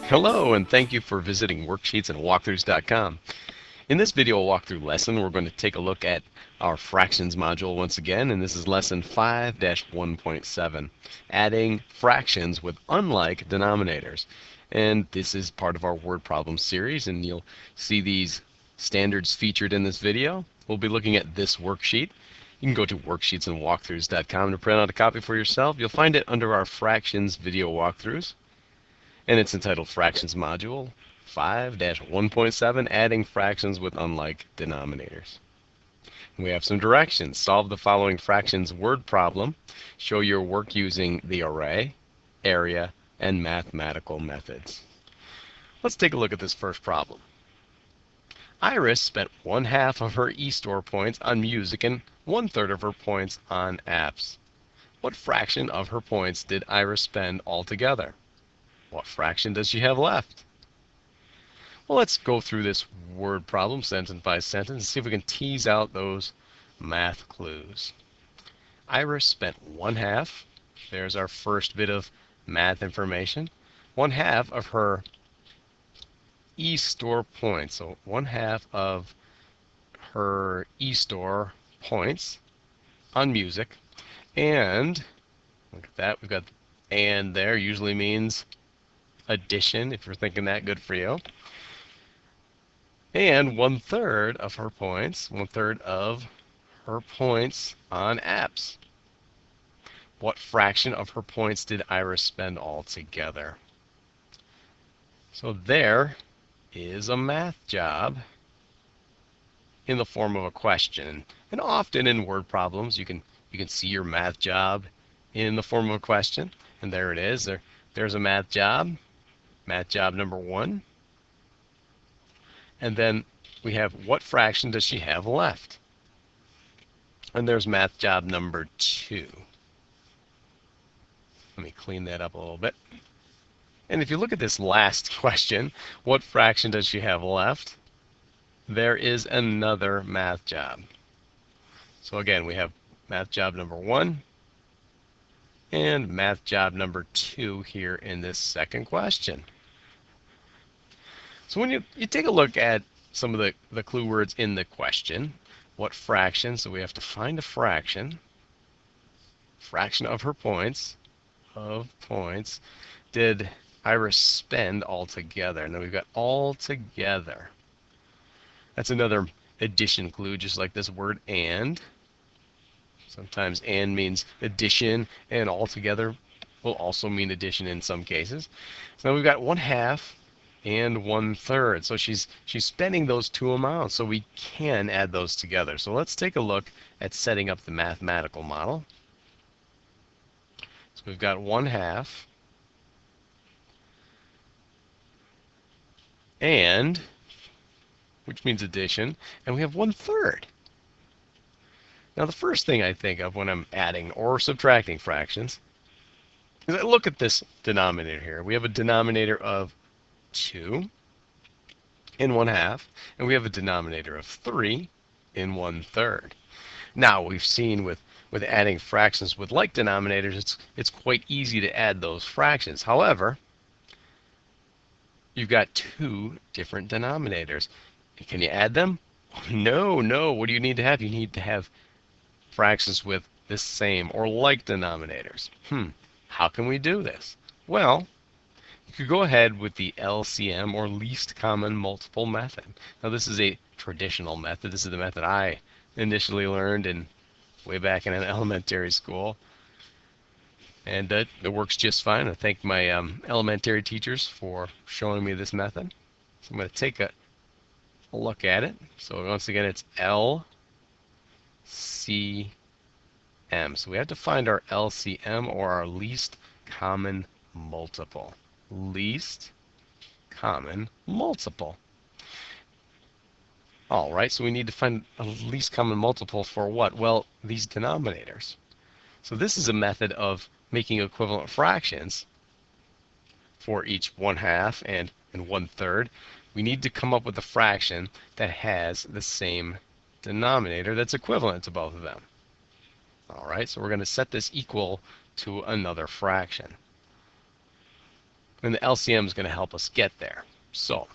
Hello, and thank you for visiting worksheets and walkthroughs.com. In this video walkthrough lesson, we're going to take a look at our fractions module once again, and this is lesson 5-1.7, adding fractions with unlike denominators. And this is part of our word problem series, and you'll see these standards featured in this video. We'll be looking at this worksheet. You can go to worksheetsandwalkthroughs.com to print out a copy for yourself. You'll find it under our fractions video walkthroughs, and it's entitled Fractions Module 5-1.7, Adding Fractions with Unlike Denominators. We have some directions. Solve the following fractions word problem. Show your work using the array, area, and mathematical methods. Let's take a look at this first problem. Iris spent 1/2 of her eStore points on music and 1/3 of her points on apps. What fraction of her points did Iris spend altogether? What fraction does she have left? Well, let's go through this word problem sentence by sentence and see if we can tease out those math clues. Iris spent 1/2. There's our first bit of math information. 1/2 of her eStore points. So 1/2 of her eStore points on music. And look at that. We've got and there usually means addition, if you're thinking that, good for you. And 1/3 of her points, 1/3 of her points on apps. What fraction of her points did Iris spend altogether? So there is a math job in the form of a question. And often in word problems you can see your math job in the form of a question. And there it is. There's a math job. Math job number 1. And then we have what fraction does she have left? And there's math job number 2. Let me clean that up a little bit. And if you look at this last question, what fraction does she have left? There is another math job. So again, we have math job number 1 and math job number 2 here in this second question. So when you take a look at some of the clue words in the question, what fraction, so we have to find a fraction of her points, did Iris spend altogether? And then we've got altogether. That's another addition clue, just like this word and. Sometimes and means addition, and altogether will also mean addition in some cases. So now we've got 1/2 and 1/3. So she's spending those two amounts, so we can add those together. So let's take a look at setting up the mathematical model. So we've got 1/2 and, which means addition, and we have 1/3. Now the first thing I think of when I'm adding or subtracting fractions is I look at this denominator here. We have a denominator of 2 in 1/2, and we have a denominator of 3 in 1/3. Now we've seen with adding fractions with like denominators, it's quite easy to add those fractions. However, you've got 2 different denominators. Can you add them? No. What do you need to have? You need to have fractions with the same or like denominators. How can we do this? Well, you could go ahead with the LCM, or least common multiple method. Now this is a traditional method. This is the method I initially learned way back in an elementary school. And it works just fine. I thank my elementary teachers for showing me this method. So I'm going to take a look at it. So once again, it's LCM. So we have to find our LCM, or our least common multiple. Least common multiple. All right, so we need to find a least common multiple for what? Well, these denominators. So this is a method of making equivalent fractions for each 1/2 and 1/3. We need to come up with a fraction that has the same denominator that's equivalent to both of them. All right, so we're going to set this equal to another fraction. And the LCM is going to help us get there. So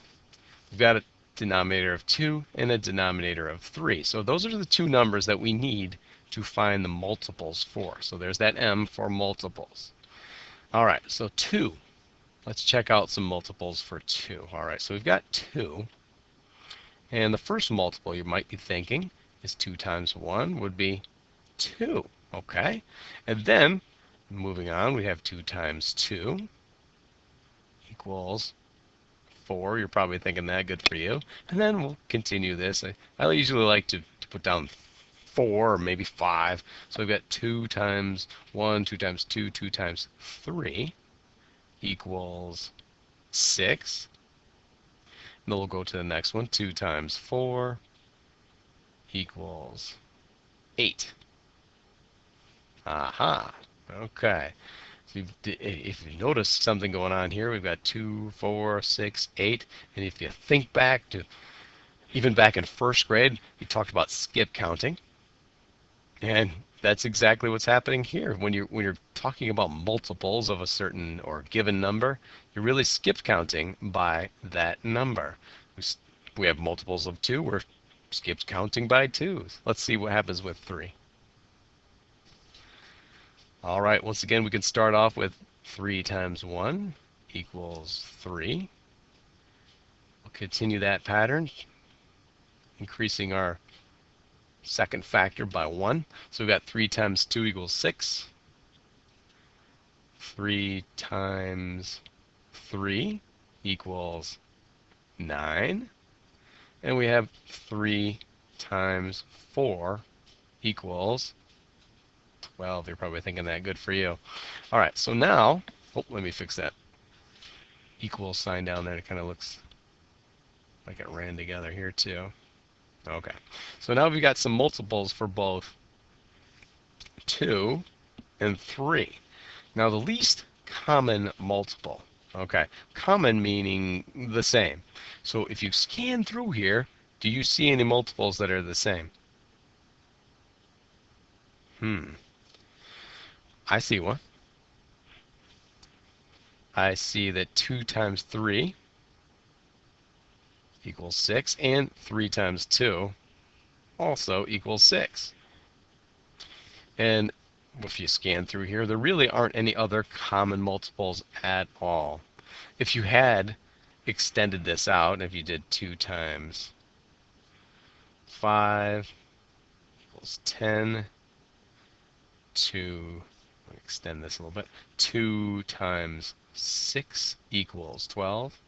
we've got a denominator of 2 and a denominator of 3. So those are the two numbers that we need to find the multiples for. So there's that M for multiples. All right, so 2. Let's check out some multiples for 2. All right, so we've got 2. And the first multiple you might be thinking is 2 times 1 would be 2. Okay, and then moving on, we have 2 times 2 equals 4. You're probably thinking that, good for you. And then we'll continue this. I usually like to put down 4 or maybe 5. So we've got 2 times 1, 2 times 2, 2 times 3 equals 6. And then we'll go to the next one. 2 times 4 equals 8. Aha. Okay. So if you notice something going on here, we've got 2, 4, 6, 8. And if you think back to even back in first grade, we talked about skip counting. And that's exactly what's happening here. When you're talking about multiples of a certain or given number, you're really skip counting by that number. We have multiples of 2. We're skip counting by 2s. Let's see what happens with 3. All right, once again, we can start off with 3 times 1 equals 3. We'll continue that pattern, increasing our second factor by 1. So we've got 3 times 2 equals 6. 3 times 3 equals 9. And we have 3 times 4 equals 12. You're probably thinking that, good for you. All right, so now, let me fix that equal sign down there. It kind of looks like it ran together here too. Okay, so now we've got some multiples for both 2 and 3. Now the least common multiple, okay, common meaning the same. So if you scan through here, do you see any multiples that are the same? I see one. I see that 2 times 3 equals 6, and 3 times 2 also equals 6. And if you scan through here, there really aren't any other common multiples at all. If you had extended this out, if you did 2 times 5 equals 10, 2, let me extend this a little bit, 2 times 6 equals 12,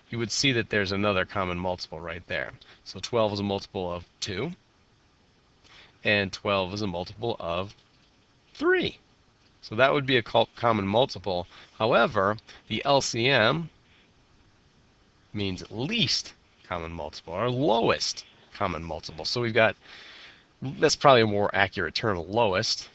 you would see that there's another common multiple right there. So 12 is a multiple of 2, and 12 is a multiple of 3. So that would be a common multiple. However, the LCM means least common multiple, or lowest common multiple. So we've got, that's probably a more accurate term, lowest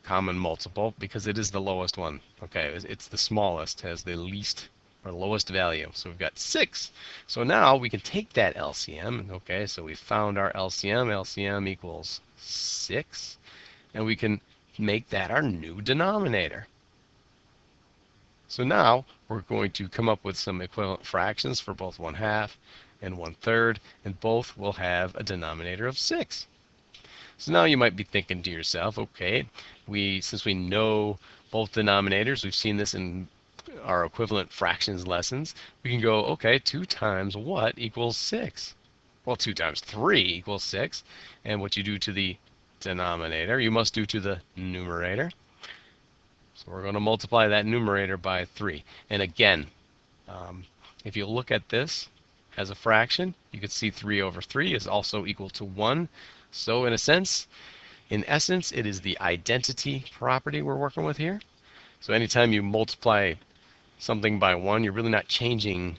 common multiple, because it is the lowest one. Okay, it's the smallest, has the least or lowest value. So we've got 6. So now we can take that LCM. Okay, so we found our LCM. LCM equals 6. And we can make that our new denominator. So now we're going to come up with some equivalent fractions for both 1/2 and 1/3, and both will have a denominator of 6. So now you might be thinking to yourself, okay, since we know both denominators, we've seen this in our equivalent fractions lessons, we can go, okay, 2 times what equals 6? Well, 2 times 3 equals 6. And what you do to the denominator, you must do to the numerator. So we're going to multiply that numerator by 3. And again, if you look at this as a fraction, you can see 3 over 3 is also equal to 1. So in essence, it is the identity property we're working with here. So anytime you multiply something by 1, you're really not changing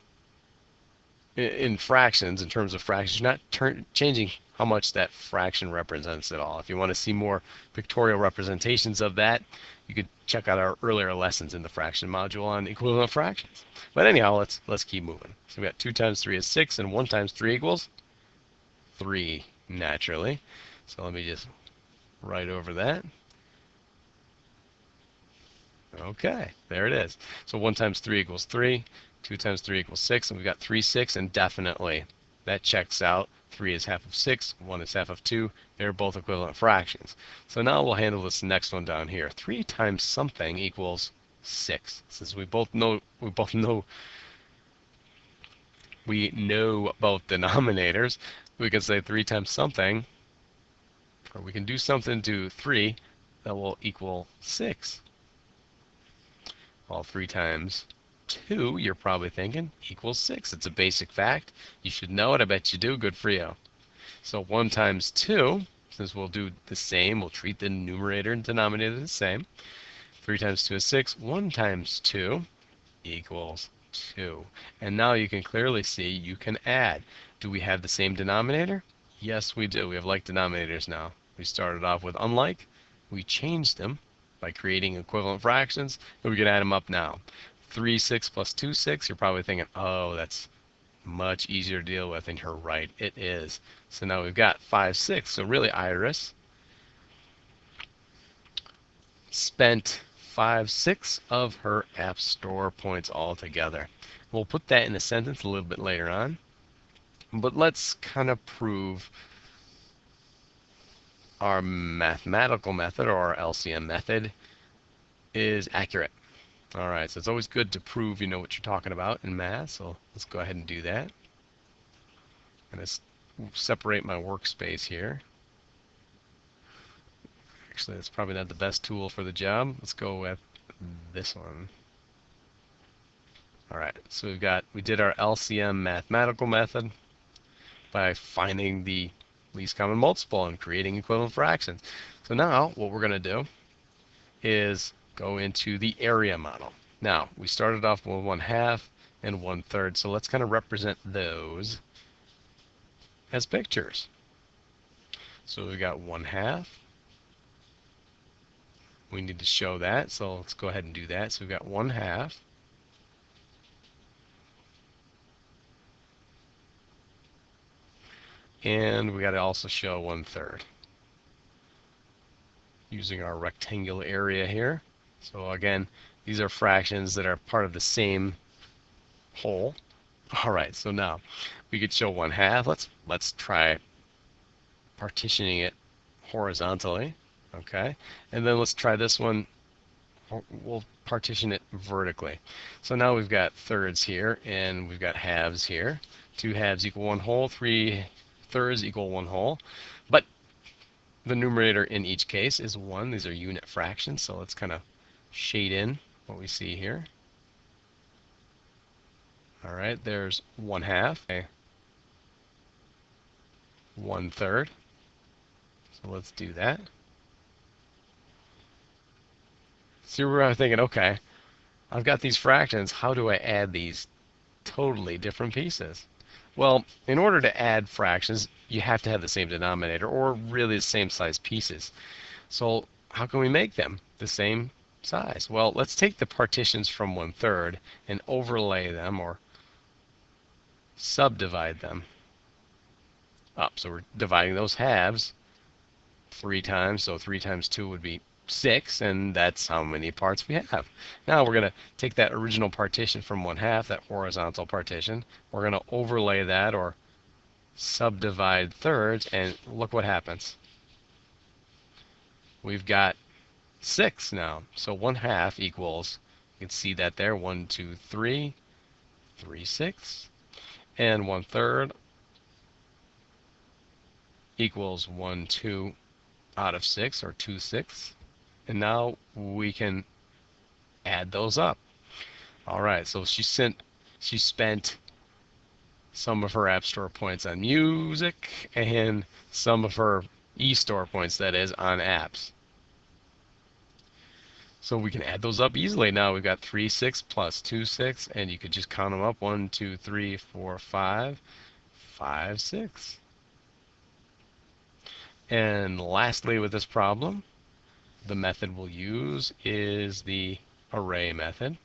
in fractions, in terms of fractions, you're not changing how much that fraction represents at all. If you want to see more pictorial representations of that, you could check out our earlier lessons in the fraction module on equivalent fractions. But anyhow, let's keep moving. So we got 2 times 3 is 6, and 1 times 3 equals 3, naturally. So let me just write over that. Okay, there it is. So 1 times 3 equals 3, 2 times 3 equals 6, and we've got 3, 6, and definitely that checks out. 3 is half of 6, 1 is half of 2. They're both equivalent fractions. So now we'll handle this next one down here. 3 times something equals 6. Since we know both denominators, we can say 3 times something, or we can do something to 3 that will equal 6. Well, 3 times 2, you're probably thinking, equals 6. It's a basic fact. You should know it. I bet you do. Good for you. So 1 times 2, since we'll do the same, we'll treat the numerator and denominator the same. 3 times 2 is 6. 1 times 2 equals 2. And now you can clearly see you can add. Do we have the same denominator? Yes, we do. We have like denominators now. We started off with unlike. We changed them by creating equivalent fractions, and we can add them up now. 3, 6 plus 2, 6. You're probably thinking, oh, that's much easier to deal with, and you're right, it is. So now we've got 5, 6. So really, Iris spent 5, 6 of her App Store points altogether. We'll put that in a sentence a little bit later on, but let's kind of prove our mathematical method, or our LCM method, is accurate. All right, so it's always good to prove you know what you're talking about in math, so let's go ahead and do that. I'm going to separate my workspace here. Actually, that's probably not the best tool for the job. Let's go with this one. All right, so we did our LCM mathematical method by finding the least common multiple and creating equivalent fractions. So now what we're going to do is go into the area model. Now, we started off with 1/2 and 1/3, so let's kind of represent those as pictures. So we got 1/2. We need to show that, so let's go ahead and do that. So we've got 1/2. And we got to also show 1/3 using our rectangular area here. So again, these are fractions that are part of the same whole. All right, so now we could show 1/2. Let's try partitioning it horizontally. Okay, and then let's try this one. We'll partition it vertically. So now we've got thirds here, and we've got halves here. 2 halves equal 1 whole. 3 thirds equal 1 whole. But the numerator in each case is 1. These are unit fractions, so let's kind of shade in what we see here. All right, there's 1/2, 1/3. So let's do that. So we're thinking, okay, I've got these fractions. How do I add these totally different pieces? Well, in order to add fractions, you have to have the same denominator, or really the same size pieces. So how can we make them the same size? Well, let's take the partitions from 1/3 and overlay them, or subdivide them up. So we're dividing those halves 3 times, so 3 times 2 would be 6, and that's how many parts we have. Now we're going to take that original partition from 1/2, that horizontal partition, we're going to overlay that, or subdivide thirds, and look what happens. We've got 6 now. So 1/2 equals, you can see that there, 1, 2, 3, 3, 6, and 1/3 equals 1, 2 out of 6, or 2 6. And now we can add those up. All right, so she spent some of her App Store points on music and some of her eStore points, that is, on apps. So we can add those up easily. Now we've got 3, 6 plus 2, 6, and you could just count them up. 1, 2, 3, 4, 5, 5, 6. And lastly, with this problem, the method we'll use is the array method.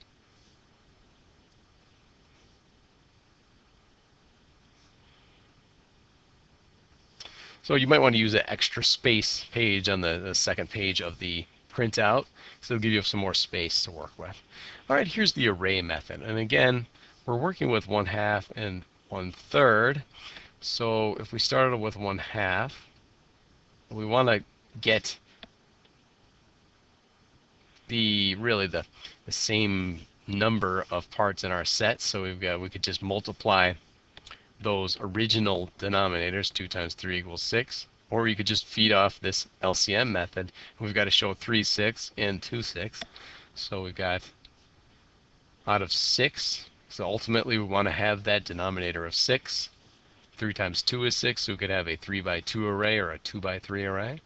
So you might want to use an extra space page on the second page of the print out, so it'll give you some more space to work with. All right, here's the array method. And again, we're working with 1/2 and 1/3. So if we started with 1/2, we want to get really the same number of parts in our set. So we could just multiply those original denominators. 2 times 3 equals 6. Or you could just feed off this LCM method. We've got to show 3 6 and 2 6. So we've got out of 6. So ultimately we want to have that denominator of 6. 3 times 2 is 6, so we could have a 3 by 2 array or a 2 by 3 array.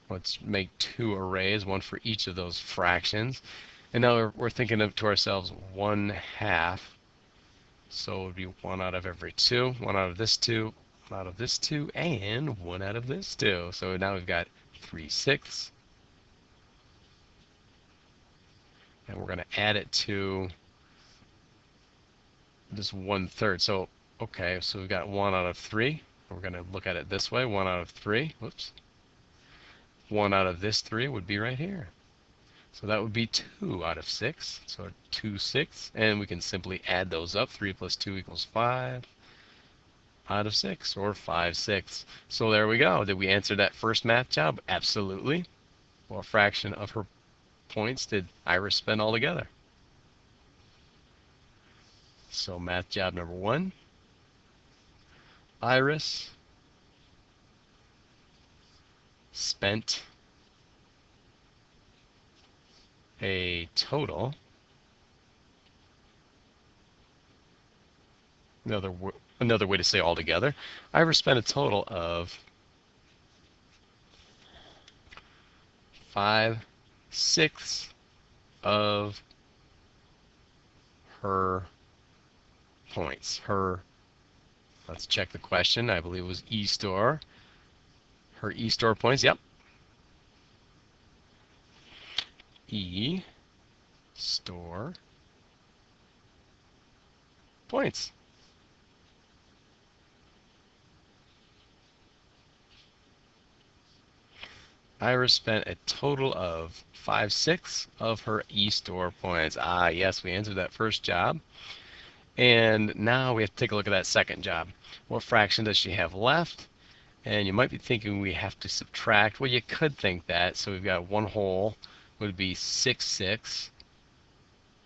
Let's make 2 arrays, one for each of those fractions. And now we're thinking to ourselves 1/2. So it would be 1 out of every 2, 1 out of this 2, 1 out of this 2, and 1 out of this 2. So now we've got 3 6. And we're going to add it to this 1/3. So, okay, so we've got 1 out of 3. We're going to look at it this way, 1 out of 3. Whoops. 1 out of this 3 would be right here. So that would be 2 out of 6. So 2 6. And we can simply add those up. 3 plus 2 equals 5 out of 6, or 5 6. So there we go. Did we answer that first math job? Absolutely. What fraction of her points did Iris spend altogether? So math job number 1. Iris spent a total, another way to say altogether, Iris spent a total of 5 6 of her points. Let's check the question. I believe it was E-store. Her E-store points, yep. E-store points. Iris spent a total of 5 6 of her E-store points. Ah, yes, we answered that first job. And now we have to take a look at that second job. What fraction does she have left? And you might be thinking we have to subtract. Well, you could think that. So we've got 1 whole would be 6 6.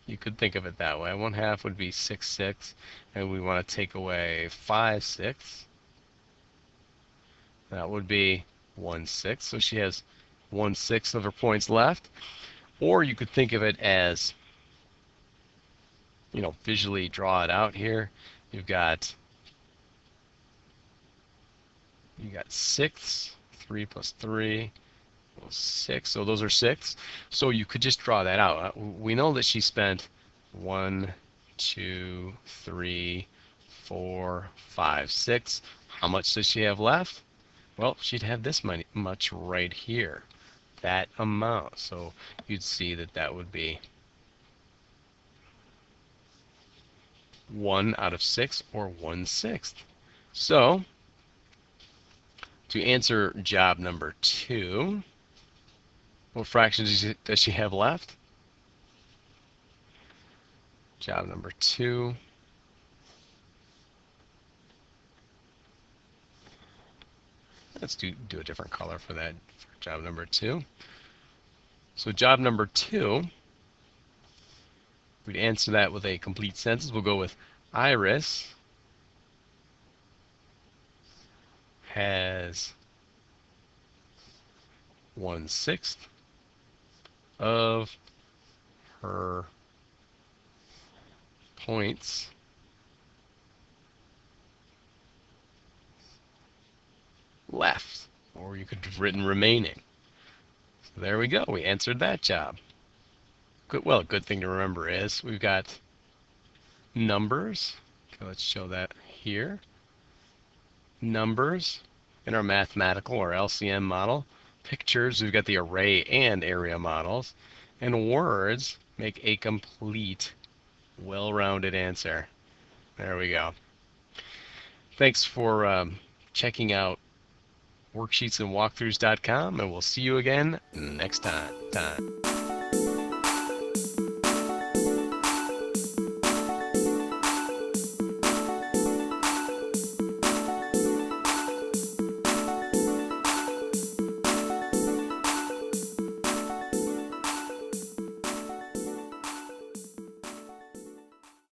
You could think of it that way. 1/2 would be 6 6. And we want to take away 5 6. That would be 1 6. So she has 1 6 of her points left. Or you could think of it as, visually draw it out here. You've got 6, 3 plus 3 equals 6. So those are 6. So you could just draw that out. We know that she spent 1, 2, 3, 4, 5, 6. How much does she have left? Well, she'd have this much right here. That amount. So you'd see that that would be 1 out of 6, or 1/6. So to answer job number 2, what fraction does she have left? Job number 2. Let's do a different color for that, for job number 2. So job number 2, we'd answer that with a complete sentence. We'll go with Iris has 1/6 of her points left, or you could have written remaining. So there we go. We answered that job. Good. Well, a good thing to remember is we've got numbers. Okay, let's show that here. Numbers in our mathematical or LCM model. Pictures, we've got the array and area models. And words make a complete, well-rounded answer. There we go. Thanks for checking out worksheetsandwalkthroughs.com, and we'll see you again next time.